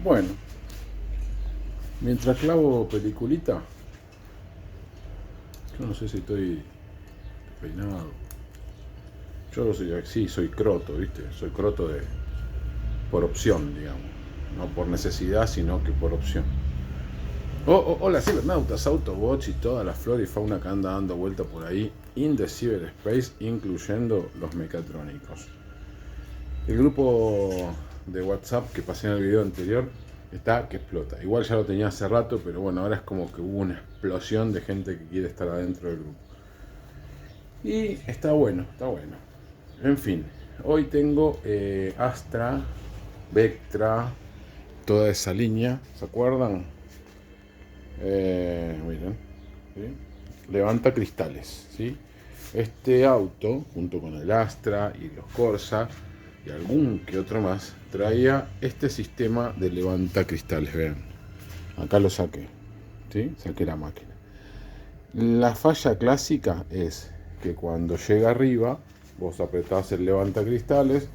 Bueno, mientras clavo peliculita, yo no sé si estoy peinado. Yo soy sí, soy croto, ¿viste? Soy croto por opción, digamos. No por necesidad, sino que por opción. Hola, cibernautas, Autobots y toda la flora y fauna que anda dando vuelta por ahí, in the cyberspace, incluyendo los mecatrónicos. El grupo de WhatsApp que pasé en el video anterior está que explota. Igual ya lo tenía hace rato, pero bueno, ahora es como que hubo una explosión de gente que quiere estar adentro del grupo. Y está bueno, está bueno. En fin, hoy tengo Astra, Vectra, toda esa línea, ¿se acuerdan? Miren, ¿sí? Levanta cristales, ¿sí? Este auto, junto con el Astra y los Corsa y algún que otro más, traía este sistema de levanta cristales, vean. Acá lo saqué, ¿sí? Saqué la máquina. La falla clásica es que cuando llega arriba, vos apretás el levanta cristales,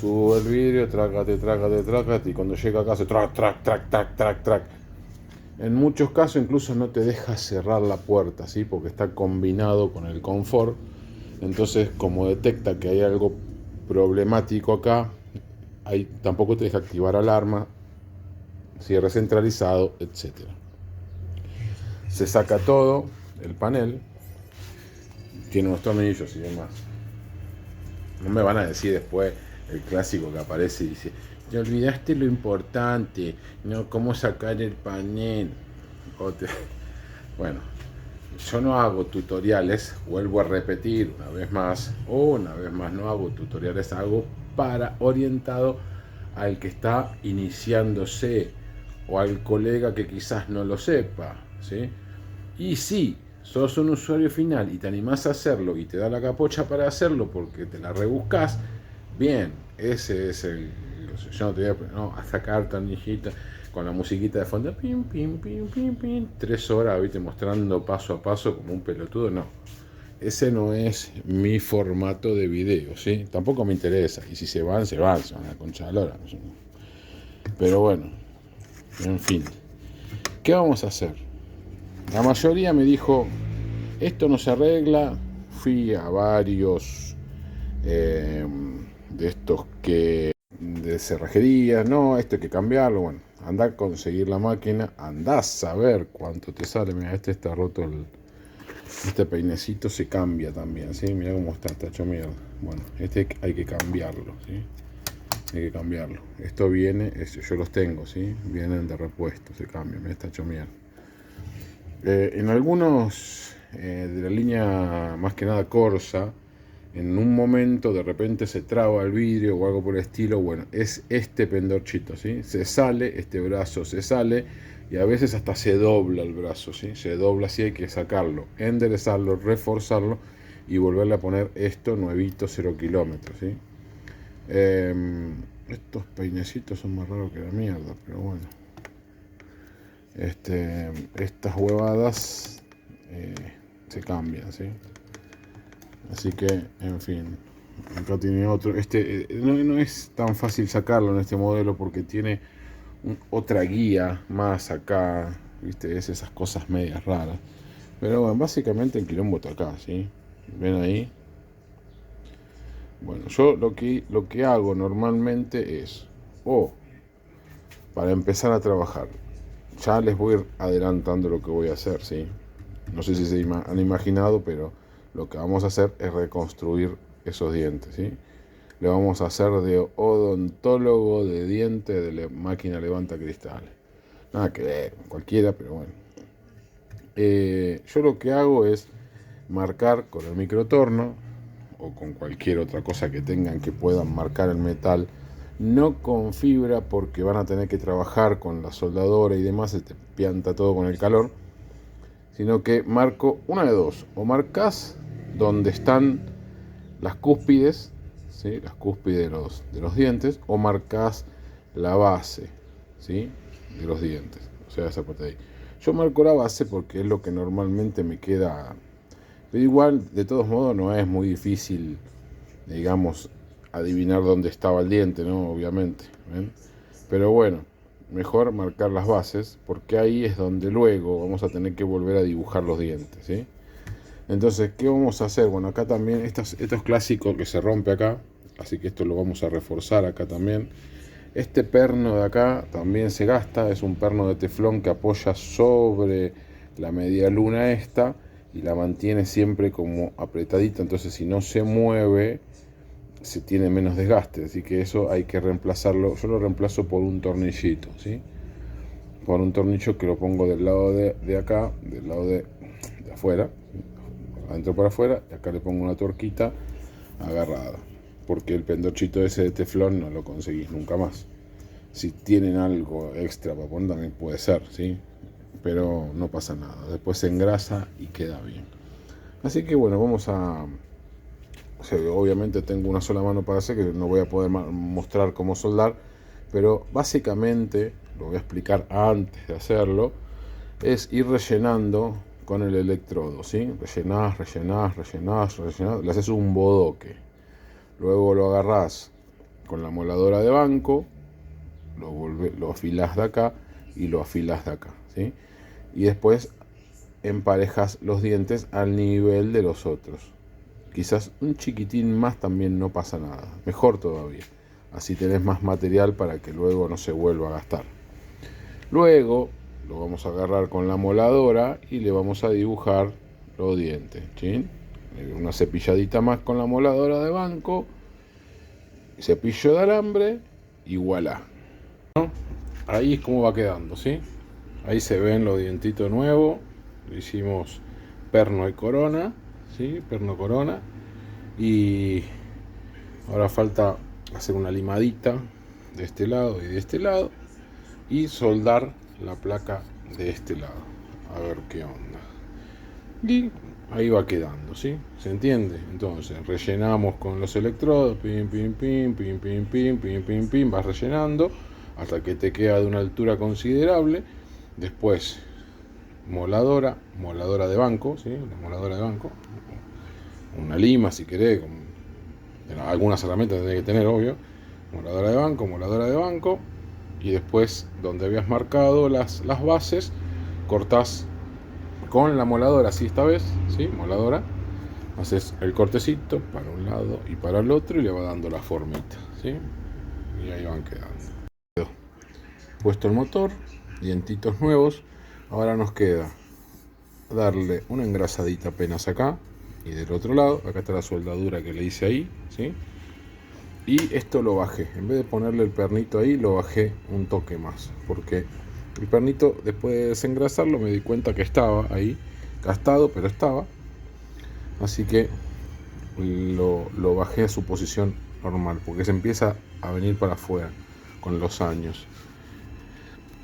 sube el vidrio, trácate, y cuando llega acá hace track. En muchos casos incluso no te deja cerrar la puerta, ¿sí? Porque está combinado con el confort. Entonces, como detecta que hay algo problemático acá, ahí tampoco te deja activar alarma, cierre centralizado, etcétera. Se saca todo, el panel, tiene unos tornillos y demás. No me van a decir después el clásico que aparece y dice, te olvidaste lo importante, no cómo sacar el panel. Bueno, yo no hago tutoriales, vuelvo a repetir una vez más no hago tutoriales, hago para orientado al que está iniciándose o al colega que quizás no lo sepa, ¿sí? Y si sos un usuario final y te animás a hacerlo y te da la capocha para hacerlo porque te la rebuscas, bien, ese es el... Yo no te voy a sacar tornillita con la musiquita de fondo, pim, pim, pim, pim, pim, 3 horas, viste, mostrando paso a paso como un pelotudo, no. Ese no es mi formato de video, ¿sí? Tampoco me interesa. Y si se van a la concha de la lora. Pero bueno, en fin. ¿Qué vamos a hacer? La mayoría me dijo, esto no se arregla. Fui a varios de estos que de cerrajería, no, esto hay que cambiarlo. Bueno, anda a conseguir la máquina, anda a saber cuánto te sale. Mira, este está roto, este peinecito se cambia también, ¿sí? Mira cómo está hecho mierda. Bueno, este hay que cambiarlo, ¿sí? Hay que cambiarlo. Esto viene, yo los tengo, ¿sí? Vienen de repuesto, se cambian, mira, está hecho mierda. En algunos de la línea, más que nada Corsa, en un momento de repente se traba el vidrio o algo por el estilo. Bueno, es este pendorchito, ¿sí? Se sale, este brazo se sale y a veces hasta se dobla el brazo, ¿sí? Se dobla así, hay que sacarlo, enderezarlo, reforzarlo y volverle a poner esto nuevito, 0 kilómetros, ¿sí? Estos peinecitos son más raros que la mierda, pero bueno. Estas huevadas se cambian, ¿sí? Así que, en fin, acá tiene otro. No es tan fácil sacarlo en este modelo porque tiene otra guía más acá, ¿viste? Es esas cosas medias raras. Pero bueno, básicamente el quilombo está acá, ¿sí? ¿Ven ahí? Bueno, yo lo que hago normalmente es, para empezar a trabajar, ya les voy a ir adelantando lo que voy a hacer, ¿sí? No sé si se han imaginado, pero lo que vamos a hacer es reconstruir esos dientes, ¿sí? Le vamos a hacer de odontólogo de diente de la máquina levanta cristales. Nada que ver, cualquiera, pero bueno. Yo lo que hago es marcar con el microtorno o con cualquier otra cosa que tengan que puedan marcar el metal, no con fibra porque van a tener que trabajar con la soldadora y demás, se te pianta todo con el calor, sino que marco una de dos, o marcas donde están las cúspides, ¿sí? Las cúspides de los dientes, o marcas la base, ¿sí? De los dientes, o sea, esa parte de ahí. Yo marco la base porque es lo que normalmente me queda, pero igual, de todos modos, no es muy difícil, digamos, adivinar dónde estaba el diente, ¿no? Obviamente, ¿ven? Pero bueno, mejor marcar las bases, porque ahí es donde luego vamos a tener que volver a dibujar los dientes, ¿sí? Entonces, ¿qué vamos a hacer? Bueno, acá también, esto es clásico que se rompe acá, así que esto lo vamos a reforzar acá también. Este perno de acá también se gasta, es un perno de teflón que apoya sobre la media luna esta y la mantiene siempre como apretadita, entonces si no se mueve se tiene menos desgaste, así que eso hay que reemplazarlo. Yo lo reemplazo por un tornillito, ¿sí? Por un tornillo que lo pongo del lado de acá, del lado de afuera, adentro para afuera, y acá le pongo una tuerquita agarrada, porque el pendorchito ese de teflón no lo conseguís nunca más. Si tienen algo extra para poner también puede ser, ¿sí? Pero no pasa nada, después se engrasa y queda bien. Así que bueno, vamos a... O sea, obviamente tengo una sola mano para hacer, que no voy a poder mostrar cómo soldar, pero básicamente, lo voy a explicar antes de hacerlo, es ir rellenando con el electrodo, ¿sí? Rellenás, le haces un bodoque. Luego lo agarrás con la moladora de banco, lo afilás de acá y lo afilás de acá, ¿sí? Y después emparejas los dientes al nivel de los otros. Quizás un chiquitín más también no pasa nada, mejor todavía. Así tenés más material para que luego no se vuelva a gastar. Luego lo vamos a agarrar con la moladora y le vamos a dibujar los dientes, ¿sí? Una cepilladita más con la moladora de banco, cepillo de alambre y voilà, ¿no? Ahí es como va quedando, ¿sí? Ahí se ven los dientitos nuevos. Le hicimos perno y corona, ¿sí? Perno corona. Y ahora falta hacer una limadita de este lado y de este lado y soldar la placa de este lado, a ver qué onda. Y ahí va quedando, ¿sí? ¿Se entiende? Entonces rellenamos con los electrodos, pim, pim, pim, pim, pim, pim, pim, pim, pim, vas rellenando hasta que te queda de una altura considerable. Después moladora de banco, ¿sí? Una moladora de banco, una lima si querés, algunas herramientas tenés que tener, obvio. Moladora de banco, y después donde habías marcado las bases, cortás con la moladora, así esta vez, ¿sí? Moladora, haces el cortecito para un lado y para el otro y le va dando la formita, ¿sí? Y ahí van quedando. Puesto el motor, dientitos nuevos. Ahora nos queda darle una engrasadita apenas acá y del otro lado. Acá está la soldadura que le hice ahí, ¿sí? Y esto lo bajé, en vez de ponerle el pernito ahí, lo bajé un toque más, porque el pernito, después de desengrasarlo, me di cuenta que estaba ahí gastado, pero estaba, así que lo bajé a su posición normal, porque se empieza a venir para afuera con los años.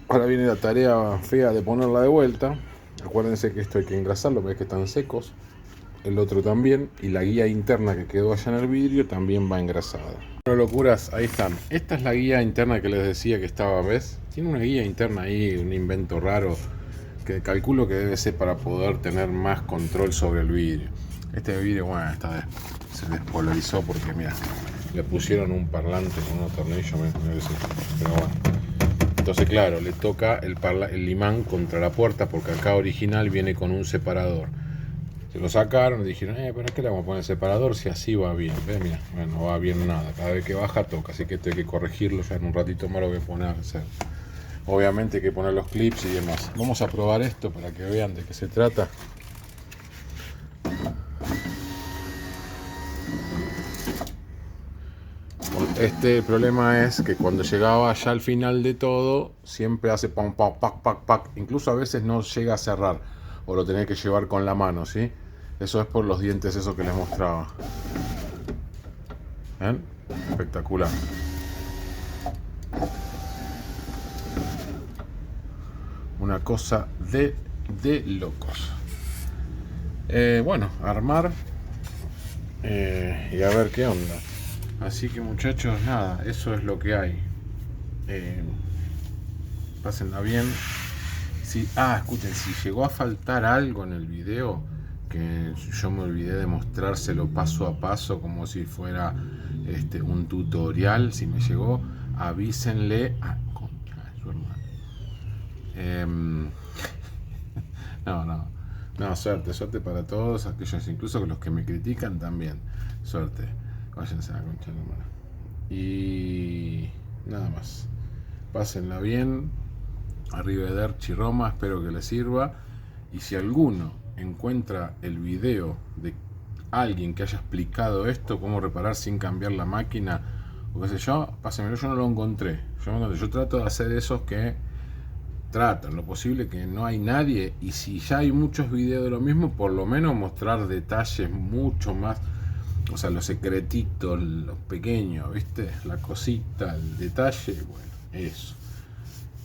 Ahora viene la tarea fea de ponerla de vuelta. Acuérdense que esto hay que engrasarlo, ves que están secos, el otro también, y la guía interna que quedó allá en el vidrio también va engrasada. Bueno, locuras, ahí están. Esta es la guía interna que les decía que estaba, ¿ves? Tiene una guía interna ahí, un invento raro, que calculo que debe ser para poder tener más control sobre el vidrio. Este vidrio, bueno, esta vez se despolarizó porque, mira, le pusieron un parlante con unos tornillos, pero bueno. Entonces, claro, le toca el imán contra la puerta, porque acá original viene con un separador. Se lo sacaron y dijeron, pero ¿qué le vamos a poner el separador si así va bien? Mira, bueno, no va bien nada. Cada vez que baja toca, así que esto hay que corregirlo. Ya en un ratito más lo voy a poner a hacer. Obviamente hay que poner los clips y demás. Vamos a probar esto para que vean de qué se trata. El problema es que cuando llegaba ya al final de todo, siempre hace pam, pam, pac, pac, pac. Incluso a veces no llega a cerrar, o lo tenés que llevar con la mano, ¿sí? Eso es por los dientes, eso que les mostraba. ¿Ven? Espectacular. Una cosa de locos. Bueno, armar y a ver qué onda. Así que muchachos, nada, eso es lo que hay. Pásenla bien. Escuchen, si llegó a faltar algo en el video, que yo me olvidé de mostrárselo paso a paso como si fuera un tutorial, si me llegó, avísenle a su hermano. No, suerte para todos aquellos, incluso los que me critican también. Suerte. Váyanse a la concha de la mano. Y nada más. Pásenla bien. Arrivederci Roma, espero que les sirva. Y si alguno encuentra el video de alguien que haya explicado esto, cómo reparar sin cambiar la máquina, o qué sé yo, pásenmelo, yo no lo encontré. Yo trato de hacer esos que tratan lo posible, que no hay nadie, y si ya hay muchos videos de lo mismo, por lo menos mostrar detalles mucho más, o sea, los secretitos, los pequeños, ¿viste? La cosita, el detalle, bueno, eso.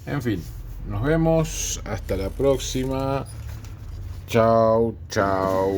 En fin, nos vemos, hasta la próxima. Chau, chau.